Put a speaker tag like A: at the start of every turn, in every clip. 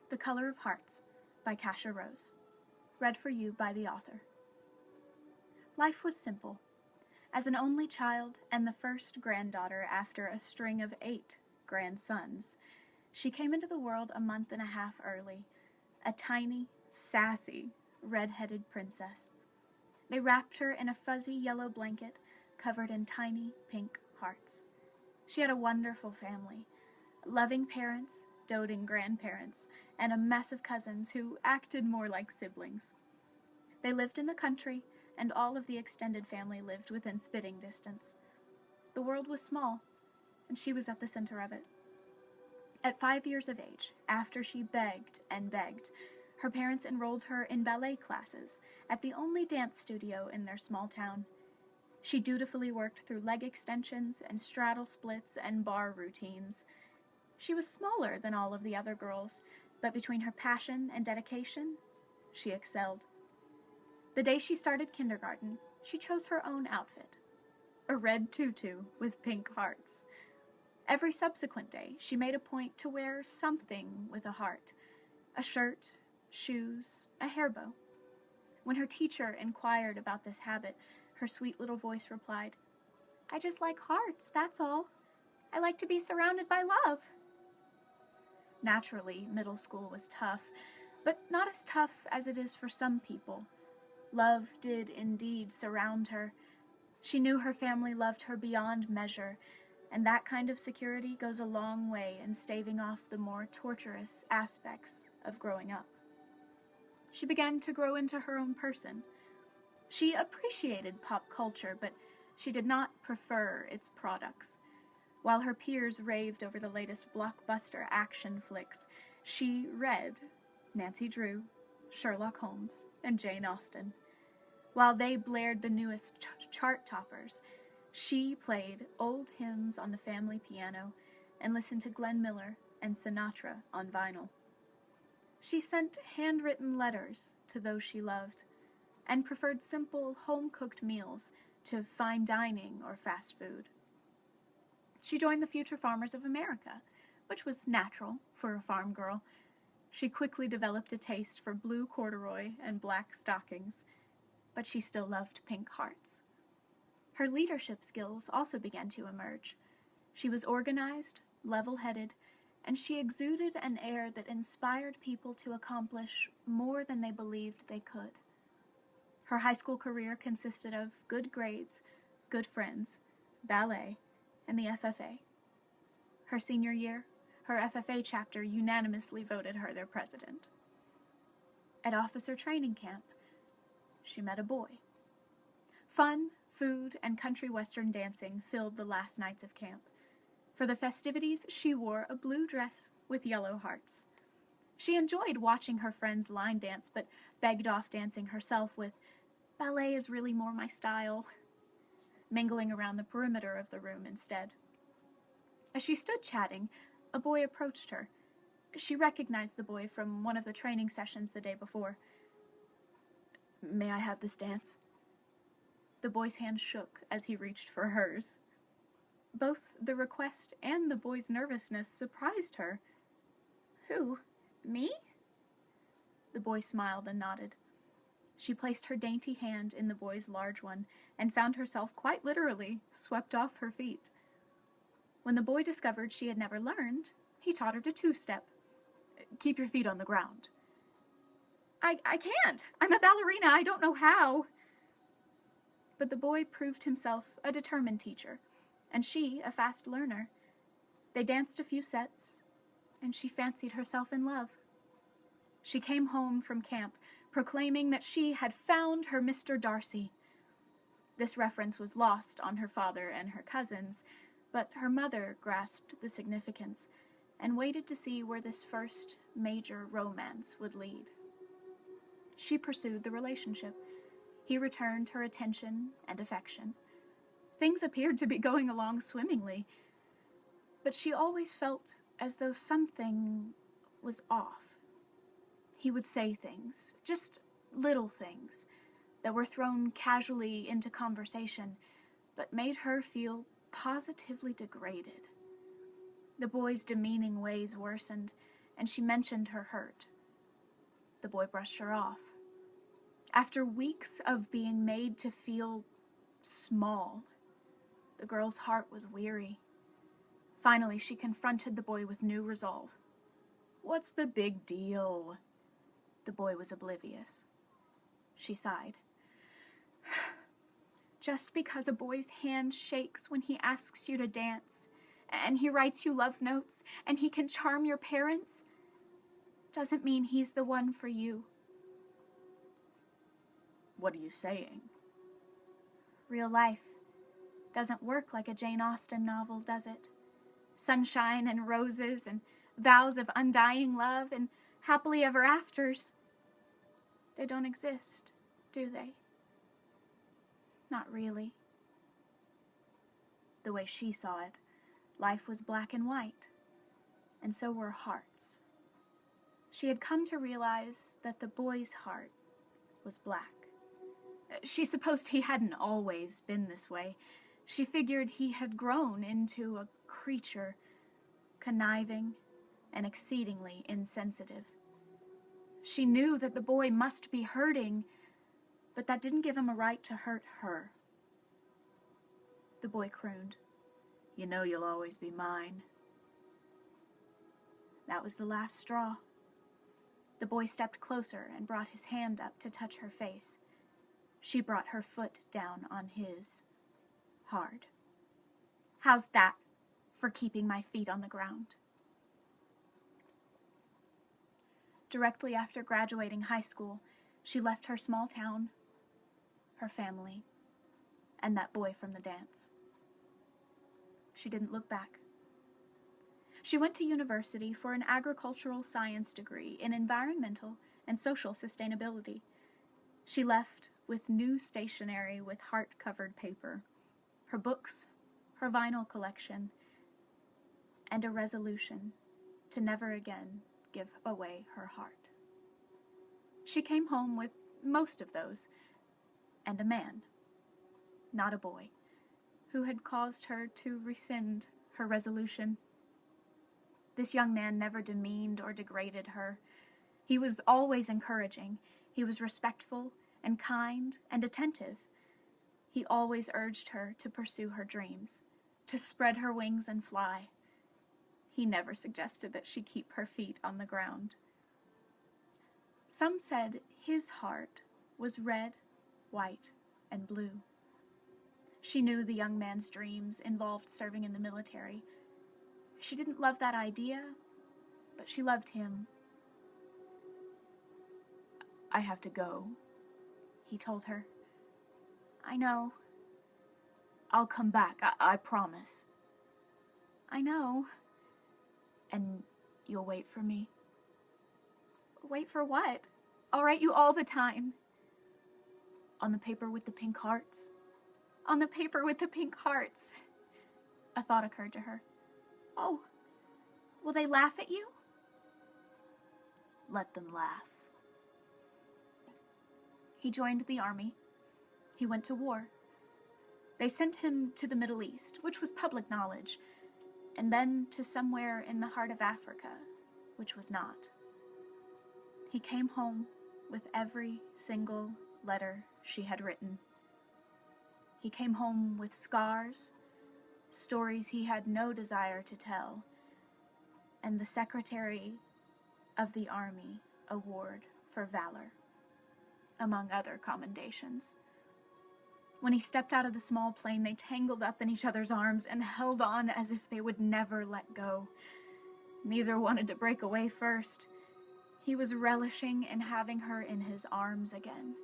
A: The Color of Hearts by Cassia Rose. Read for you by the author. Life was simple. As an only child and the first granddaughter after a string of 8 grandsons, she came into the world a month and a half early, a tiny, sassy, red-headed princess. They wrapped her in a fuzzy yellow blanket covered in tiny pink hearts. She had a wonderful family, loving parents, doting grandparents, and a mess of cousins who acted more like siblings. They lived in the country, and all of the extended family lived within spitting distance. The world was small, and she was at the center of it. At 5 years of age, after she begged and begged, her parents enrolled her in ballet classes at the only dance studio in their small town. She dutifully worked through leg extensions and straddle splits and bar routines. She was smaller than all of the other girls, but between her passion and dedication, she excelled. The day she started kindergarten, she chose her own outfit, a red tutu with pink hearts. Every subsequent day, she made a point to wear something with a heart, a shirt, shoes, a hair bow. When her teacher inquired about this habit, her sweet little voice replied, "I just like hearts, that's all. I like to be surrounded by love." Naturally, middle school was tough, but not as tough as it is for some people. Love did indeed surround her. She knew her family loved her beyond measure, and that kind of security goes a long way in staving off the more torturous aspects of growing up. She began to grow into her own person. She appreciated pop culture, but she did not prefer its products. While her peers raved over the latest blockbuster action flicks, she read Nancy Drew, Sherlock Holmes, and Jane Austen. While they blared the newest chart toppers, she played old hymns on the family piano and listened to Glenn Miller and Sinatra on vinyl. She sent handwritten letters to those she loved and preferred simple, home-cooked meals to fine dining or fast food. She joined the Future Farmers of America, which was natural for a farm girl. She quickly developed a taste for blue corduroy and black stockings, but she still loved pink hearts. Her leadership skills also began to emerge. She was organized, level-headed, and she exuded an air that inspired people to accomplish more than they believed they could. Her high school career consisted of good grades, good friends, ballet, and the FFA. Her senior year, her FFA chapter unanimously voted her their president. At officer training camp, she met a boy. Fun, food, and country western dancing filled the last nights of camp. For the festivities, she wore a blue dress with yellow hearts. She enjoyed watching her friends line dance, but begged off dancing herself with, "Ballet is really more my style," mingling around the perimeter of the room instead. As she stood chatting, a boy approached her. She recognized the boy from one of the training sessions the day before. "May I have this dance?" The boy's hand shook as he reached for hers. Both the request and the boy's nervousness surprised her. "Who? Me?" The boy smiled and nodded. She placed her dainty hand in the boy's large one and found herself quite literally swept off her feet. When the boy discovered she had never learned, he taught her to two-step. "Keep your feet on the ground." I can't. I'm a ballerina. I don't know how." But the boy proved himself a determined teacher, and she a fast learner. They danced a few sets, and she fancied herself in love. She came home from camp, proclaiming that she had found her Mr. Darcy. This reference was lost on her father and her cousins, but her mother grasped the significance and waited to see where this first major romance would lead. She pursued the relationship. He returned her attention and affection. Things appeared to be going along swimmingly, but she always felt as though something was off. He would say things, just little things, that were thrown casually into conversation, but made her feel positively degraded. The boy's demeaning ways worsened, and she mentioned her hurt. The boy brushed her off. After weeks of being made to feel small, the girl's heart was weary. Finally, she confronted the boy with new resolve. "What's the big deal?" The boy was oblivious. She sighed. "Just because a boy's hand shakes when he asks you to dance, and he writes you love notes, and he can charm your parents, doesn't mean he's the one for you." "What are you saying?" "Real life doesn't work like a Jane Austen novel, does it? Sunshine and roses and vows of undying love and happily ever afters. They don't exist, do they? Not really." The way she saw it, life was black and white, and so were hearts. She had come to realize that the boy's heart was black. She supposed he hadn't always been this way. She figured he had grown into a creature, conniving and exceedingly insensitive. She knew that the boy must be hurting, but that didn't give him a right to hurt her. The boy crooned, "You know you'll always be mine." That was the last straw. The boy stepped closer and brought his hand up to touch her face. She brought her foot down on his, hard. "How's that for keeping my feet on the ground?" Directly after graduating high school, she left her small town, her family, and that boy from the dance. She didn't look back. She went to university for an agricultural science degree in environmental and social sustainability. She left with new stationery with heart-covered paper, her books, her vinyl collection, and a resolution to never again give away her heart. She came home with most of those, and a man, not a boy, who had caused her to rescind her resolution. This young man never demeaned or degraded her. He was always encouraging. He was respectful and kind and attentive. He always urged her to pursue her dreams, to spread her wings and fly. He never suggested that she keep her feet on the ground. Some said his heart was red, white, and blue. She knew the young man's dreams involved serving in the military. She didn't love that idea, but she loved him. "I have to go," he told her. "I know." "I'll come back, I promise." "I know." "And you'll wait for me?" "Wait for what? I'll write you all the time." "On the paper with the pink hearts?" "On the paper with the pink hearts." A thought occurred to her. "Oh, will they laugh at you?" "Let them laugh." He joined the army. He went to war. They sent him to the Middle East, which was public knowledge, and then to somewhere in the heart of Africa, which was not. He came home with every single letter she had written. He came home with scars, stories he had no desire to tell, and the Secretary of the Army Award for Valor, among other commendations. When he stepped out of the small plane, they tangled up in each other's arms and held on as if they would never let go. Neither wanted to break away first. He was relishing in having her in his arms again.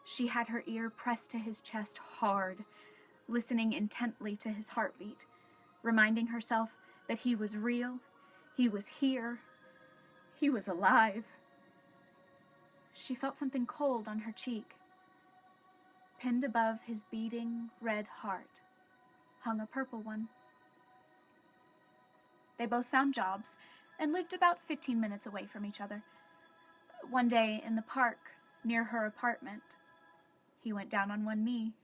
A: She had her ear pressed to his chest hard, listening intently to his heartbeat, reminding herself that he was real, he was here, he was alive. She felt something cold on her cheek. Pinned above his beating red heart hung a purple one. They both found jobs and lived about 15 minutes away from each other. One day in the park near her apartment, he went down on one knee.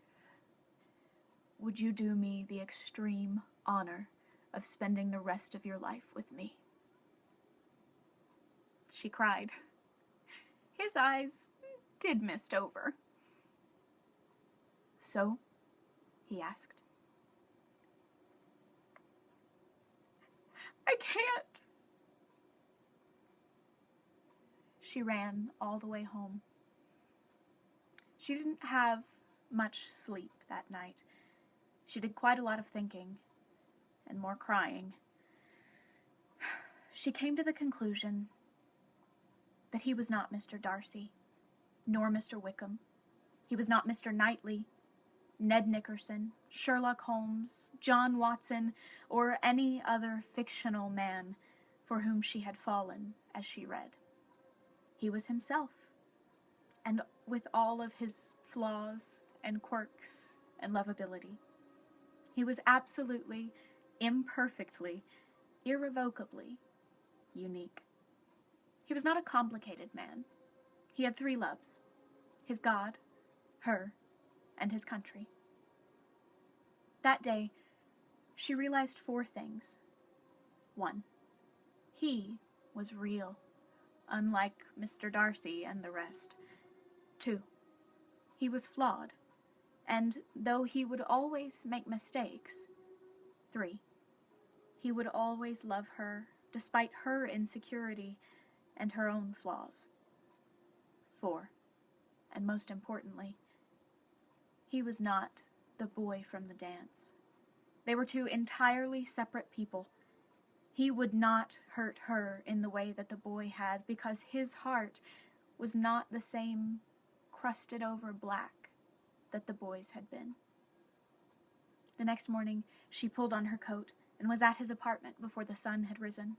A: "Would you do me the extreme honor of spending the rest of your life with me?" she cried. His eyes did mist over. "So?" he asked. "I can't." She ran all the way home. She didn't have much sleep that night. She did quite a lot of thinking, and more crying. She came to the conclusion that he was not Mr. Darcy, nor Mr. Wickham. He was not Mr. Knightley, Ned Nickerson, Sherlock Holmes, John Watson, or any other fictional man for whom she had fallen as she read. He was himself, and with all of his flaws and quirks and lovability. He was absolutely, imperfectly, irrevocably unique. He was not a complicated man. He had 3 loves: his God, her, and his country. That day, she realized 4 things. 1. He was real, unlike Mr. Darcy and the rest. 2. He was flawed, and though he would always make mistakes. 3. He would always love her, despite her insecurity and her own flaws. 4. And most importantly, he was not the boy from the dance. They were 2 entirely separate people. He would not hurt her in the way that the boy had, because his heart was not the same crusted over black that the boy's had been. The next morning, she pulled on her coat and was at his apartment before the sun had risen.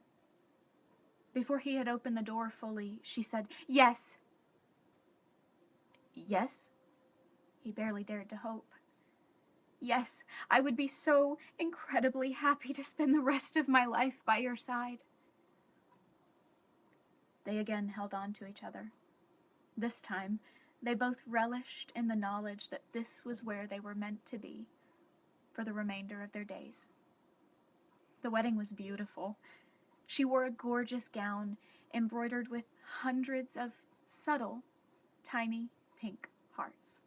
A: Before he had opened the door fully, she said, "Yes." "Yes?" He barely dared to hope. "Yes, I would be so incredibly happy to spend the rest of my life by your side." They again held on to each other. This time, they both relished in the knowledge that this was where they were meant to be for the remainder of their days. The wedding was beautiful. She wore a gorgeous gown embroidered with hundreds of subtle, tiny pink hearts.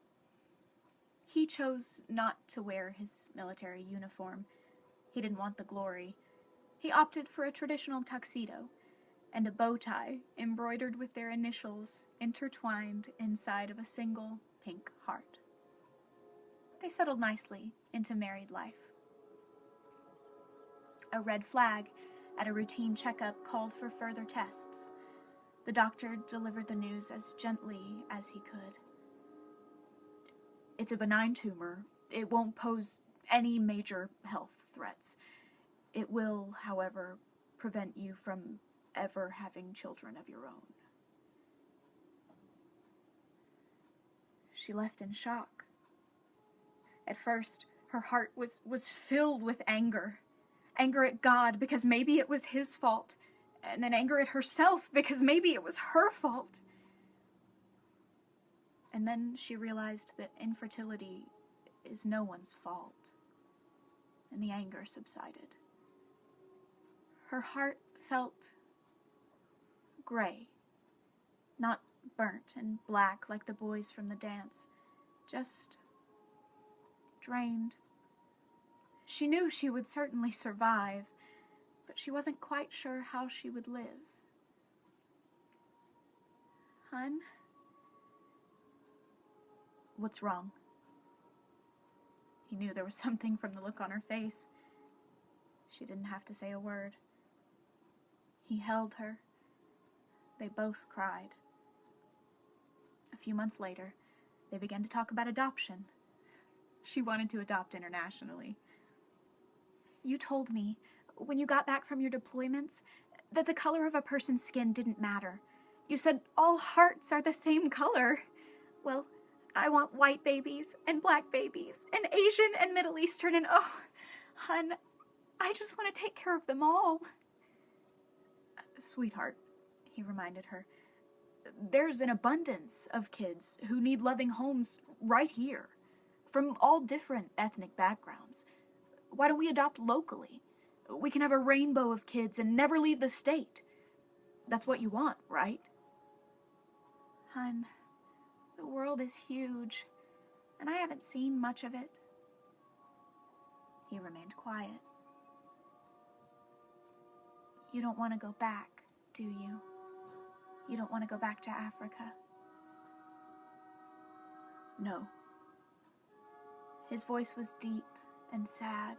A: He chose not to wear his military uniform. He didn't want the glory. He opted for a traditional tuxedo and a bow tie embroidered with their initials intertwined inside of a single pink heart. They settled nicely into married life. A red flag at a routine checkup called for further tests. The doctor delivered the news as gently as he could. "It's a benign tumor. It won't pose any major health threats. It will, however, prevent you from ever having children of your own." She left in shock. At first, her heart was filled with anger. Anger at God because maybe it was his fault, and then anger at herself because maybe it was her fault. And then she realized that infertility is no one's fault, and the anger subsided. Her heart felt gray, not burnt and black like the boys from the dance, just drained. She knew she would certainly survive, but she wasn't quite sure how she would live. "Hun?" "What's wrong?" He knew there was something from the look on her face. She didn't have to say a word. He held her. They both cried. A few months later, they began to talk about adoption. She wanted to adopt internationally. "You told me, when you got back from your deployments, that the color of a person's skin didn't matter. You said all hearts are the same color. Well, I want white babies and black babies and Asian and Middle Eastern and hun, I just want to take care of them all." "Sweetheart," he reminded her, "there's an abundance of kids who need loving homes right here, from all different ethnic backgrounds. Why don't we adopt locally? We can have a rainbow of kids and never leave the state." That's what you want, right? Hun, the world is huge, and I haven't seen much of it. He remained quiet. You don't want to go back, do you? You don't want to go back to Africa? No. His voice was deep and sad,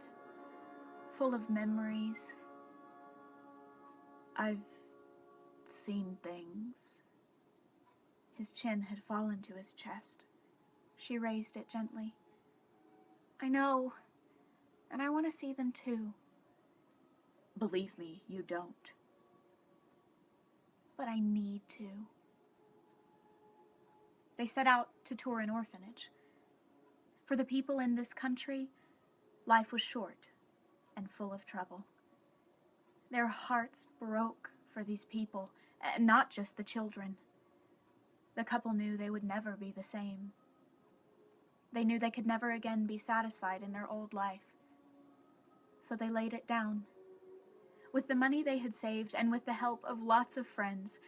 A: full of memories. I've seen things. His chin had fallen to his chest. She raised it gently. I know, and I want to see them too. Believe me, you don't. But I need to. They set out to tour an orphanage. For the people in this country, life was short and full of trouble. Their hearts broke for these people, and not just the children. The couple knew they would never be the same. They knew they could never again be satisfied in their old life. So they laid it down. With the money they had saved and with the help of lots of friends,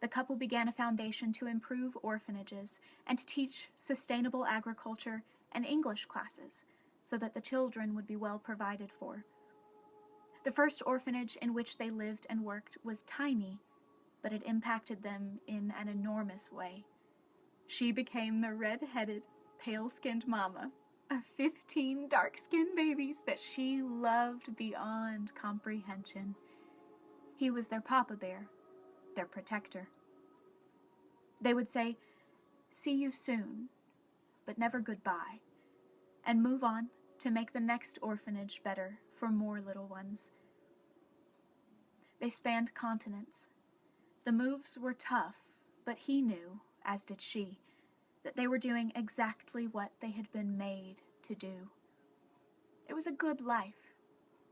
A: the couple began a foundation to improve orphanages and to teach sustainable agriculture and English classes so that the children would be well provided for. The first orphanage in which they lived and worked was tiny, but it impacted them in an enormous way. She became the red-headed, pale-skinned mama of 15 dark-skinned babies that she loved beyond comprehension. He was their papa bear, their protector. They would say, "See you soon," but never goodbye, and move on to make the next orphanage better for more little ones. They spanned continents. The moves were tough, but he knew, as did she, that they were doing exactly what they had been made to do. It was a good life.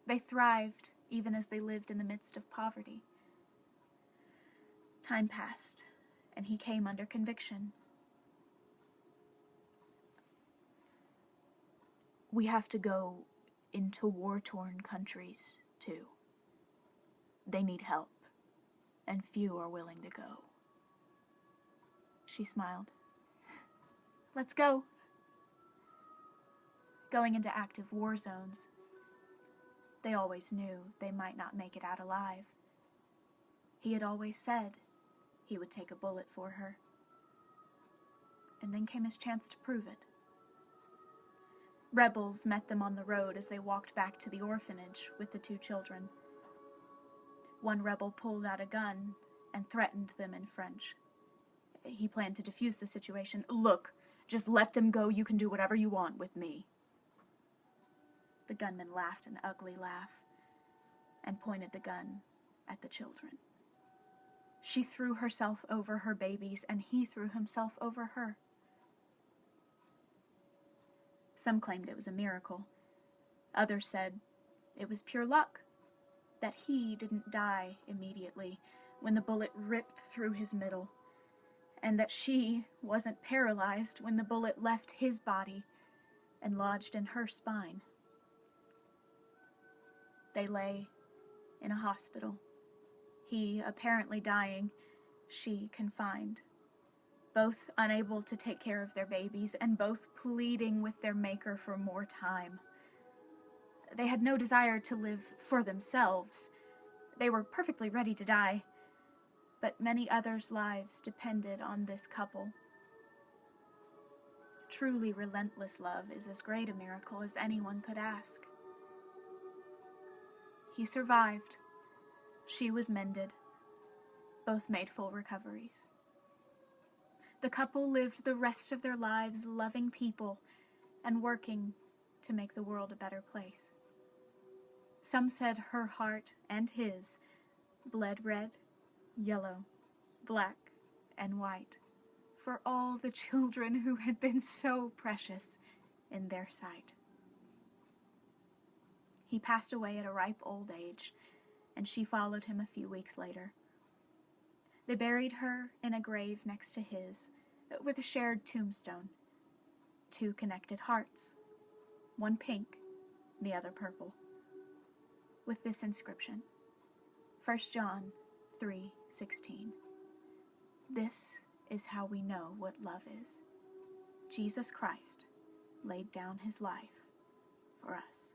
A: They thrived even as they lived in the midst of poverty. Time passed, and he came under conviction. We have to go into war-torn countries, too. They need help, and few are willing to go. She smiled. Let's go. Going into active war zones. They always knew they might not make it out alive. He had always said he would take a bullet for her. And then came his chance to prove it. Rebels met them on the road as they walked back to the orphanage with the two children. One rebel pulled out a gun and threatened them in French. He planned to defuse the situation. Look, just let them go. You can do whatever you want with me. The gunman laughed an ugly laugh and pointed the gun at the children. She threw herself over her babies, and he threw himself over her. Some claimed it was a miracle. Others said it was pure luck, that he didn't die immediately when the bullet ripped through his middle, and that she wasn't paralyzed when the bullet left his body and lodged in her spine. They lay in a hospital, he apparently dying, she confined, both unable to take care of their babies and both pleading with their maker for more time. They had no desire to live for themselves. They were perfectly ready to die, but many others' lives depended on this couple. Truly relentless love is as great a miracle as anyone could ask. He survived. She was mended. Both made full recoveries. The couple lived the rest of their lives loving people and working to make the world a better place. Some said her heart and his bled red, yellow, black, and white for all the children who had been so precious in their sight. He passed away at a ripe old age, and she followed him a few weeks later. They buried her in a grave next to his, with a shared tombstone. 2 connected hearts, one pink, the other purple, with this inscription: 1 John 3:16. 16. This is how we know what love is. Jesus Christ laid down his life for us.